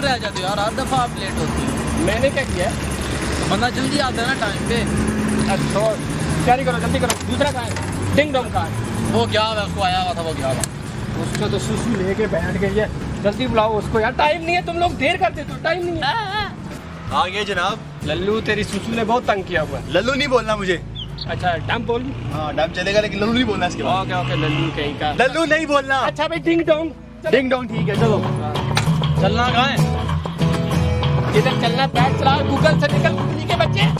रह जाते हो यार, हर दफा आप लेट होते हो। मैंने क्या किया? बंदा जल्दी आता है ना टाइम पे। अच्छा तैयारी करो, जल्दी करो। दूसरा कहाँ है? डिंग डोंग कहाँ है? वो क्या हुआ, उसको आया हुआ था, वो क्या हुआ? उसको तो सुसु लेके बैठ गई है। जल्दी बुलाओ उसको यार, टाइम नहीं है। तुम लोग देर करते हो, टाइम नहीं है। आ गए जनाब। लल्लू तेरी सुसु ने बहुत तंग किया हुआ है। लल्लू नहीं बोलना मुझे। अच्छा डम बोल। हाँ डम चलेगा, लेकिन लल्लू नहीं बोलना इसके बाद। ओके ओके लल्लू कहीं का। लल्लू नहीं बोलना। अच्छा भाई डिंग डोंग। डिंग डोंग ठीक है, चलो। चलना कहाँ है? इधर चलना, पैर चला, गूगल से निकल कुकली के बच्चे।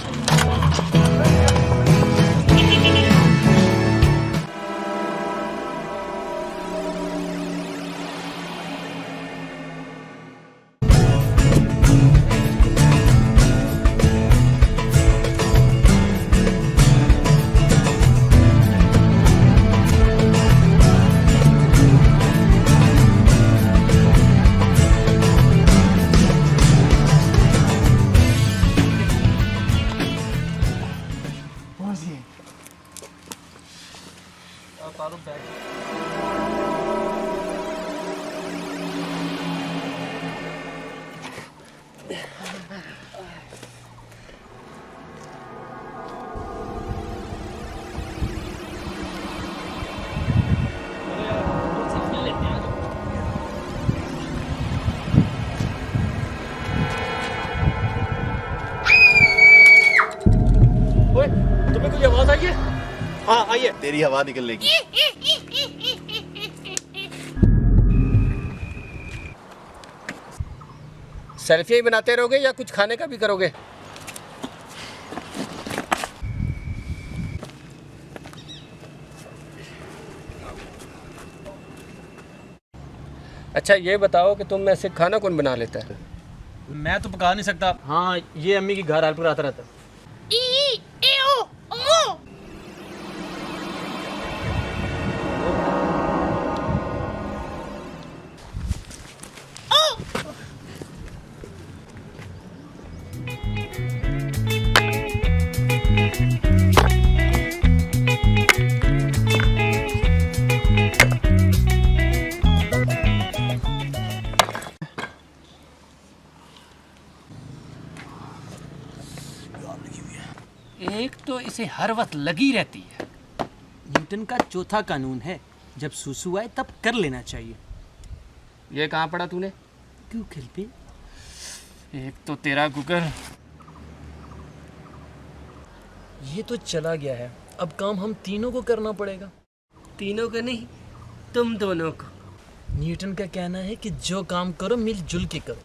तुम्हें कुछ आवाज आई है? हाँ आई है। तेरी हवा निकलने की। सेल्फी ही बनाते रहोगे या कुछ खाने का भी करोगे? अच्छा ये बताओ कि तुम में से खाना कौन बना लेता है? मैं तो पका नहीं सकता। हाँ, ये अम्मी की घर हेल्प कराता रहता। एक तो इसे हर वक्त लगी रहती है। न्यूटन का चौथा कानून है, जब सुसु आए तब कर लेना चाहिए। ये कहाँ पढ़ा तूने? गूगल पे। एक तो तेरा गूगल। ये तो चला गया है, अब काम हम तीनों को करना पड़ेगा। तीनों को नहीं, तुम दोनों को। न्यूटन का कहना है कि जो काम करो मिलजुल के करो।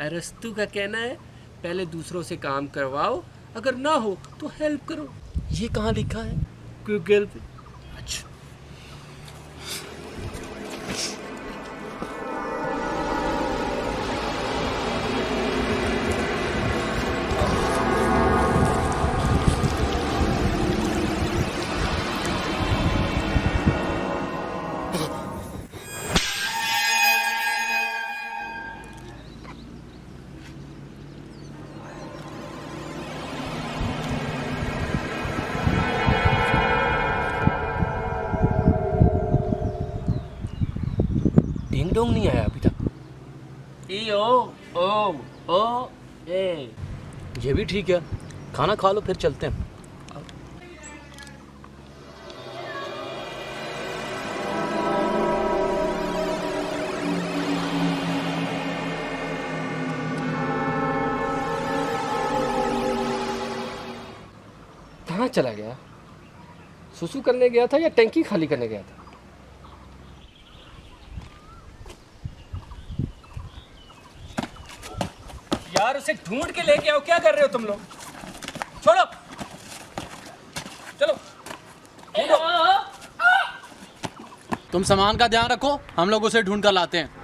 अरस्तु का कहना है पहले दूसरों से काम करवाओ, अगर ना हो तो हेल्प करो। ये कहाँ लिखा है? गूगल पे। अच्छा डिंग डोंग नहीं आया अभी तक। ई ओ ओ ओ ए। ये भी ठीक है, खाना खा लो फिर चलते हैं। कहाँ चला गया? सुसु करने गया था या टैंकी खाली करने गया था? यार उसे ढूंढ के लेके आओ। क्या कर रहे हो तुम लोग? छोड़ो, चलो। तुम सामान का ध्यान रखो, हम लोग उसे ढूंढ कर लाते हैं।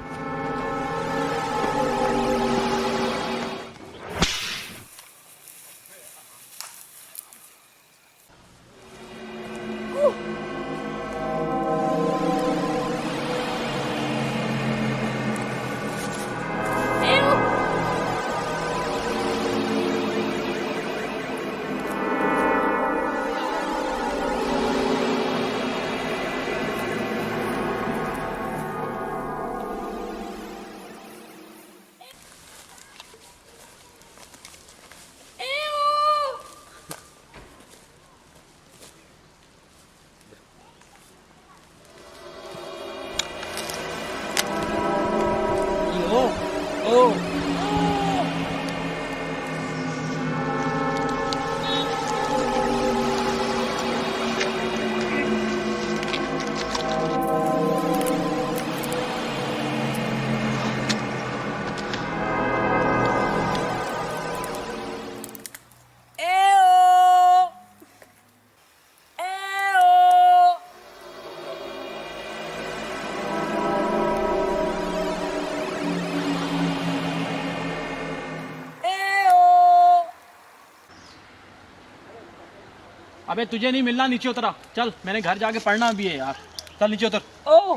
अबे तुझे नहीं मिलना, नीचे उतरा। चल, मैंने घर जाके पढ़ना भी है यार। चल नीचे उतर। ओ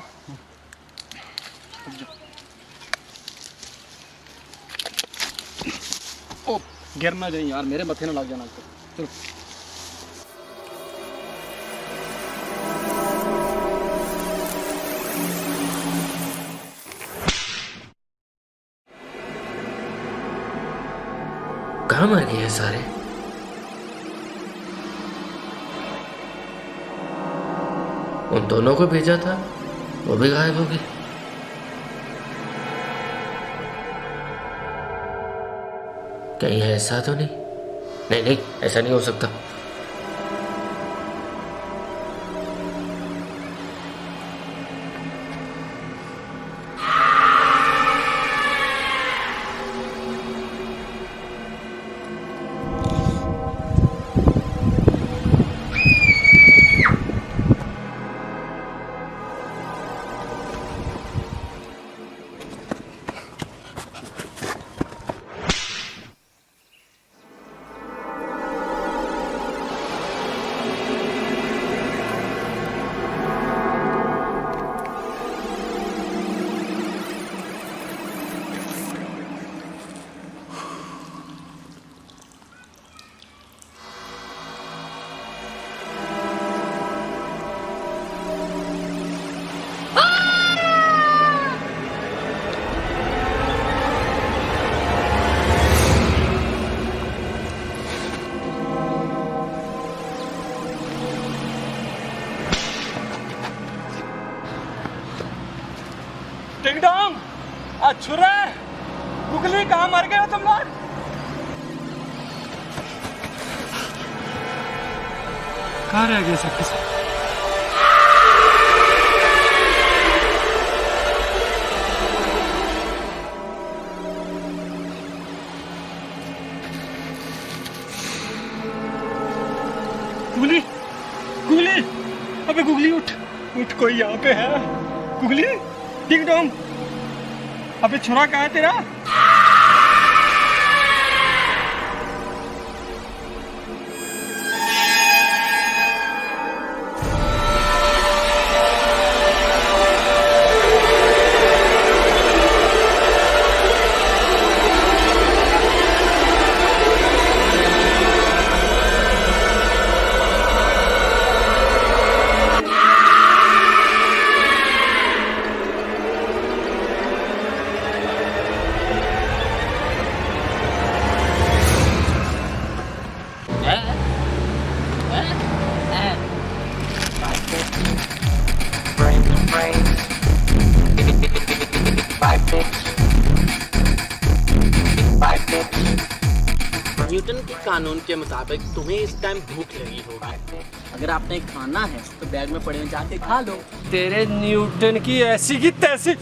ओ गिर ना जाए यार, मेरे मथे ना लग जाना। चल कहाँ मार गए हैं सारे? उन दोनों को भेजा था, वो भी गायब हो गए। कहीं ऐसा तो नहीं? नहीं नहीं, ऐसा नहीं हो सकता। टिंगडोंग, छुरा, गुगली, कहाँ मर गए हो तुम लोग? कहाँ रह गए सब किसी? गुगली, गुगली, अबे गुगली उठ, उठ, कोई यहाँ पे है। गुगली, टिंग डोंग, अबे छुरा कहाँ है तेरा? न्यूटन के कानून के मुताबिक तुम्हें इस टाइम भूख लगी होगी। अगर आपने खाना है तो बैग में पड़े हुए जाके खा लो। तेरे न्यूटन की ऐसी की तैसी।